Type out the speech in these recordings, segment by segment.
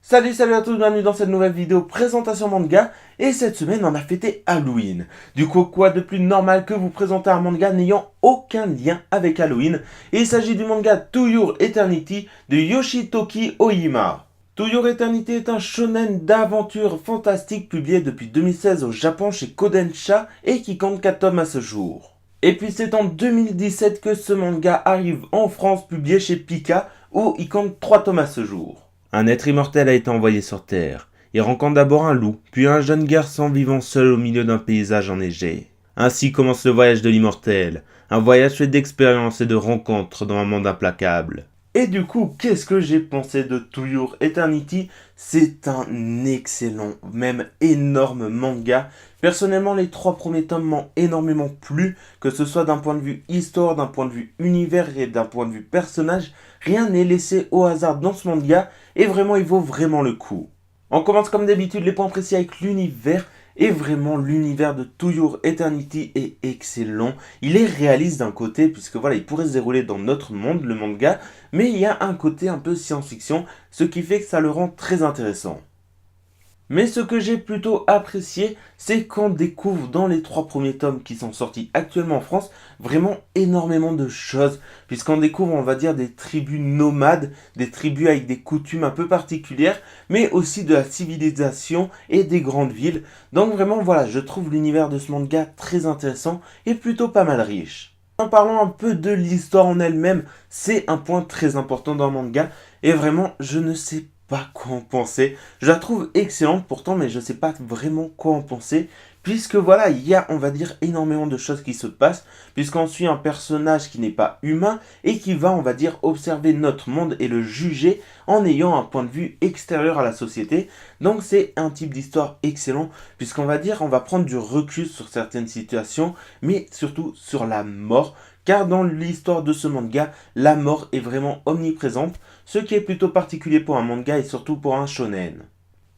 Salut à tous, bienvenue dans cette nouvelle vidéo présentation manga. Et cette semaine on a fêté Halloween. Du coup, quoi de plus normal que vous présenter un manga n'ayant aucun lien avec Halloween. Et il s'agit du manga To Your Eternity de Yoshitoki Oima. To Your Eternity est un shonen d'aventure fantastique publié depuis 2016 au Japon chez Kodansha et qui compte 4 tomes à ce jour. Et puis c'est en 2017 que ce manga arrive en France publié chez Pika où il compte 3 tomes à ce jour. Un être immortel a été envoyé sur Terre. Il rencontre d'abord un loup, puis un jeune garçon vivant seul au milieu d'un paysage enneigé. Ainsi commence le voyage de l'immortel, un voyage fait d'expériences et de rencontres dans un monde implacable. Et du coup, qu'est-ce que j'ai pensé de To Your Eternity? C'est un excellent, même énorme manga. Personnellement, les 3 premiers tomes m'ont énormément plu, que ce soit d'un point de vue histoire, d'un point de vue univers et d'un point de vue personnage. Rien n'est laissé au hasard dans ce manga et vraiment, il vaut vraiment le coup. On commence comme d'habitude les points précis avec l'univers. Et vraiment, l'univers de To Your Eternity est excellent. Il est réaliste d'un côté, puisque voilà, il pourrait se dérouler dans notre monde, le manga, mais il y a un côté un peu science-fiction, ce qui fait que ça le rend très intéressant. Mais ce que j'ai plutôt apprécié, c'est qu'on découvre dans les 3 premiers tomes qui sont sortis actuellement en France, vraiment énormément de choses. Puisqu'on découvre, on va dire, des tribus nomades, des tribus avec des coutumes un peu particulières, mais aussi de la civilisation et des grandes villes. Donc vraiment, voilà, je trouve l'univers de ce manga très intéressant et plutôt pas mal riche. En parlant un peu de l'histoire en elle-même, c'est un point très important dans le manga. Et vraiment, je ne sais pas quoi en penser. Je la trouve excellente pourtant, mais je ne sais pas vraiment quoi en penser. Puisque voilà, il y a, on va dire, énormément de choses qui se passent. Puisqu'on suit un personnage qui n'est pas humain et qui va, on va dire, observer notre monde et le juger en ayant un point de vue extérieur à la société. Donc c'est un type d'histoire excellent. Puisqu'on va dire, on va prendre du recul sur certaines situations, mais surtout sur la mort. Car dans l'histoire de ce manga, la mort est vraiment omniprésente, ce qui est plutôt particulier pour un manga et surtout pour un shonen.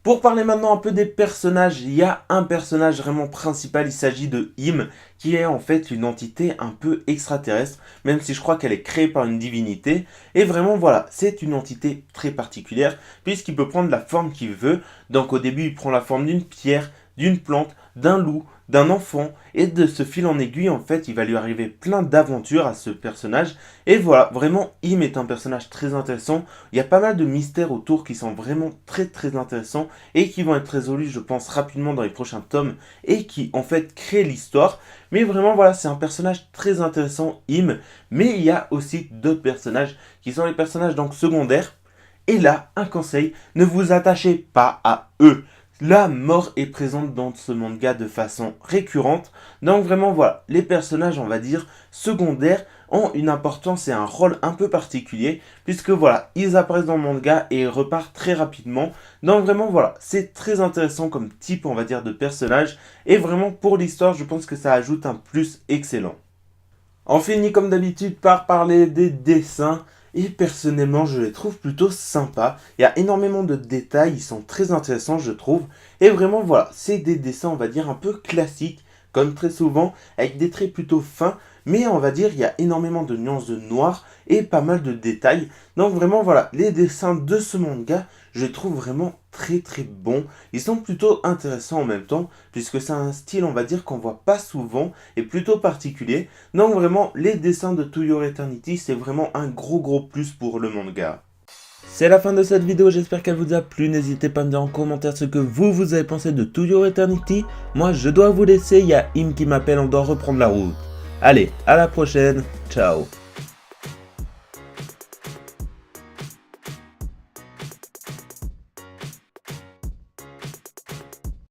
Pour parler maintenant un peu des personnages, il y a un personnage vraiment principal, il s'agit de Im, qui est en fait une entité un peu extraterrestre, même si je crois qu'elle est créée par une divinité. Et vraiment voilà, c'est une entité très particulière, puisqu'il peut prendre la forme qu'il veut. Donc au début, il prend la forme d'une pierre, d'une plante, d'un loup, d'un enfant, et de ce fil en aiguille, en fait, il va lui arriver plein d'aventures à ce personnage. Et voilà, vraiment, Im est un personnage très intéressant. Il y a pas mal de mystères autour qui sont vraiment très intéressants et qui vont être résolus, je pense, rapidement dans les prochains tomes et qui, en fait, créent l'histoire. Mais vraiment, voilà, c'est un personnage très intéressant, Im. Mais il y a aussi d'autres personnages qui sont les personnages donc secondaires. Et là, un conseil, ne vous attachez pas à eux. La mort est présente dans ce manga de façon récurrente. Donc vraiment voilà, les personnages on va dire secondaires ont une importance et un rôle un peu particulier. Puisque voilà, ils apparaissent dans le manga et repartent très rapidement. Donc vraiment voilà, c'est très intéressant comme type on va dire de personnage. Et vraiment pour l'histoire je pense que ça ajoute un plus excellent. On finit comme d'habitude par parler des dessins. Et personnellement, je les trouve plutôt sympas. Il y a énormément de détails, ils sont très intéressants, je trouve. Et vraiment, voilà, c'est des dessins, on va dire, un peu classiques, comme très souvent, avec des traits plutôt fins. Mais on va dire, il y a énormément de nuances de noir et pas mal de détails. Donc vraiment, voilà, les dessins de ce manga, je les trouve vraiment très bons. Ils sont plutôt intéressants en même temps, puisque c'est un style, on va dire, qu'on voit pas souvent et plutôt particulier. Donc vraiment, les dessins de To Your Eternity, c'est vraiment un gros plus pour le manga. C'est la fin de cette vidéo, j'espère qu'elle vous a plu. N'hésitez pas à me dire en commentaire ce que vous avez pensé de To Your Eternity. Moi, je dois vous laisser, il y a Im qui m'appelle, on doit reprendre la route. Allez, à la prochaine, ciao.